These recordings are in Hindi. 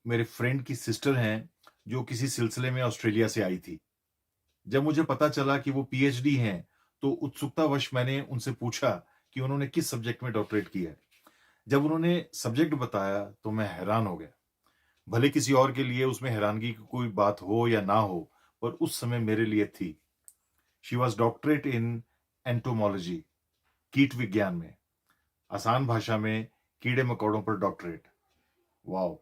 मेरे फ्रेंड की सिस्टर हैं, जो किसी सिलसिले में ऑस्ट्रेलिया से आई थी। जब मुझे पता चला कि वो पीएचडी हैं, तो उत्सुकतावश मैंने उनसे पूछा कि उन्होंने किस सब्जेक्ट में डॉक्टरेट किया है। जब उन्होंने सब्जेक्ट बताया, तो मैं हैरान हो गया। भले किसी और के लिए उसमें हैरानगी की कोई बात हो या ना हो, पर उस समय मेरे लिए थी। She was doctorate in entomology, कीट विज्ञान में। आसान भाषा में कीड़े-मकोड़ों पर डॉक्टरेट। वॉव!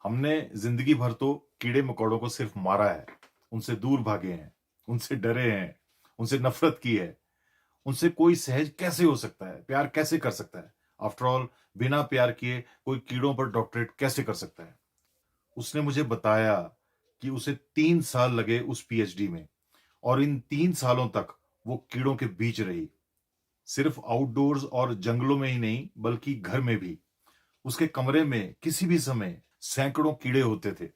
हमने ज़िंदगी भर तो कीड़े-मकोड़ों को सिर्फ मारा है, उनसे दूर भागे हैं, उनसे डरे हैं, उनसे नफ़रत की है। उनसे कोई सहज कैसे हो सकता है? प्यार कैसे कर सकता है? आफ्टर ऑल बिना प्यार किए कोई कीड़ों पर डॉक्टरेट कैसे कर सकता है? उसने मुझे बताया कि उसे 3 साल लगे उस पीएचडी में और इन 3 सालों तक वो कीड़ों के बीच रही। सिर्फ आउटडोर्स और जंगलों में ही नहीं, बल्कि घर में भी। उसके कमरे में किसी भी समय सैकड़ों कीड़े होते थे।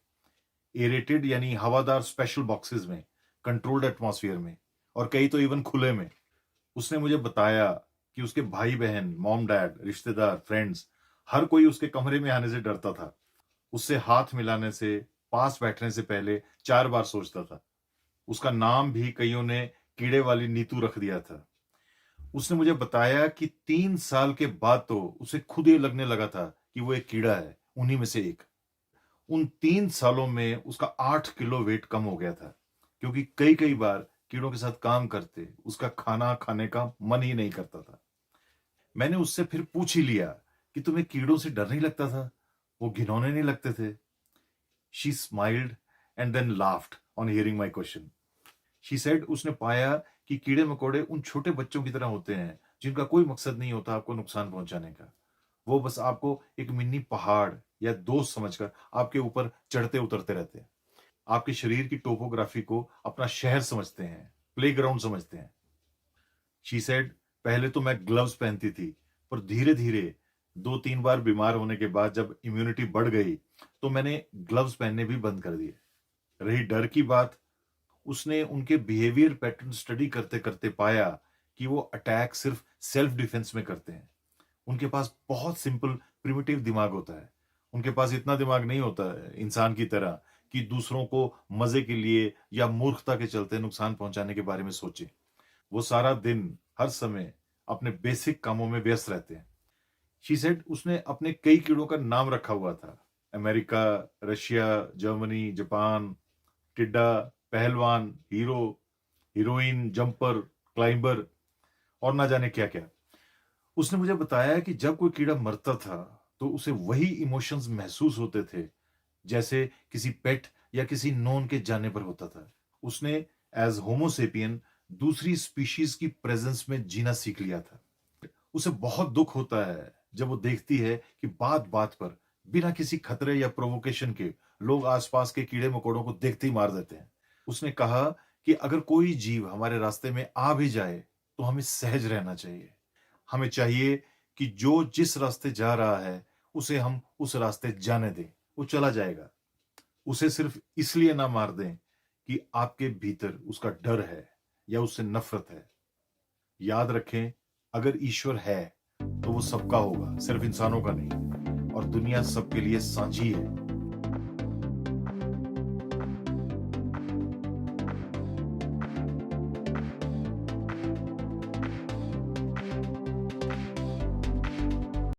एरेटेड यानी हवादार स्पेशल बॉक्सेस में, कंट्रोल्ड एटमॉस्फेयर में और कई तो इवन खुले में। उसने मुझे बताया कि उसके भाई-बहन, मॉम-डैड, रिश्तेदार, फ्रेंड्स हर कोई उसके कमरे में आने से डरता था। उससे हाथ मिलाने से, पास बैठने से पहले 4 बार सोचता था। उसका नाम भी कइयों ने कीड़े वाली नीतू रख दिया था। उसने मुझे बताया कि 3 साल के बाद तो उसे खुद ये लगने लगा था कि वो एक कीड़ा है, उन्हीं में से एक। उन 3 सालों में उसका 8 किलो वेट कम हो गया था, क्योंकि कई-कई बार कीड़ों के साथ काम करते, उसका खाना खाने का मन ही नहीं करता था। मैंने उससे फिर पूछ ही लिया कि तुम्हें कीड़ों से डर नहीं लगता था? वो घिनौने नहीं लगते थे? She smiled and then laughed on hearing my question. She said उसने पाया कि कीड़े-मकोड़े उन छोटे बच्चों की तरह होते हैं, जिनका कोई मकसद नहीं होता आपको नुकसान पहुँचाने का। वो बस आपको एक मिनी पहाड़ या दोस्त समझकर आपके ऊपर चढ़ते-उतरते रहते हैं। आपके शरीर की टोपोग्राफी को अपना शहर समझते हैं, प्लेग्राउंड समझते हैं। शी सेड पहले तो मैं ग्लव्स पहनती थी, पर धीरे-धीरे 2-3 बार बीमार होने के बाद जब इम्यूनिटी बढ़ गई, तो मैंने ग्लव्स पहनने भी बंद कर दिए। रही डर की बात, उसने उनके बिहेवियर पैटर्न स्टडी करते-करते पाया कि वो अटैक सिर्फ सेल्फ डिफेंस में करते हैं। उनके पास बहुत सिंपल प्रिमिटिव दिमाग होता है। उनके पास इतना दिमाग नहीं होता है इंसान की तरह कि दूसरों को मज़े के लिए या मूर्खता के चलते नुकसान पहुँचाने के बारे में सोचें। वो सारा दिन, हर समय अपने बेसिक कामों में व्यस्त रहते हैं। शी सेड उसने अपने कई कीड़ों का नाम रखा हुआ था। अमेरिका, रशिया, जर्मनी, जापान, टिड्डा, पहलवान, हीरो, हीरोइन, जंपर, क्लाइंबर और ना जाने क्या-क्या। उसने मुझे बताया कि जब कोई कीड़ा मरता था, तो उसे वही इमोशंस महसूस होते थे, जैसे किसी पेट या किसी नोन के जाने पर होता था। उसने एज़ होमो सेपियन दूसरी स्पीशीज़ की प्रेज़ेंस में जीना सीख लिया था। उसे बहुत दुःख होता है, जब वो देखती है कि बात-बात पर, बिना किसी खतरे या प्रोवोकेशन के, लोग आस-पास के कीड़े-मकोड़ों को देखते ही मार देते हैं। उसने कहा कि अगर कोई जीव हमारे रास्ते में आ भी जाए, तो हमें सहज रहना चाहिए। हमें चाहिए कि जो जिस रास्ते जा रहा है, उसे हम उस रास्ते जाने दें, वो चला जाएगा। उसे सिर्फ इसलिए ना मार दें कि आपके भीतर उसका डर है या उससे नफ़रत है। याद रखें, अगर ईश्वर है, तो वो सबका होगा, सिर्फ इंसानों का नहीं और दुनिया सबके लिए साझी है।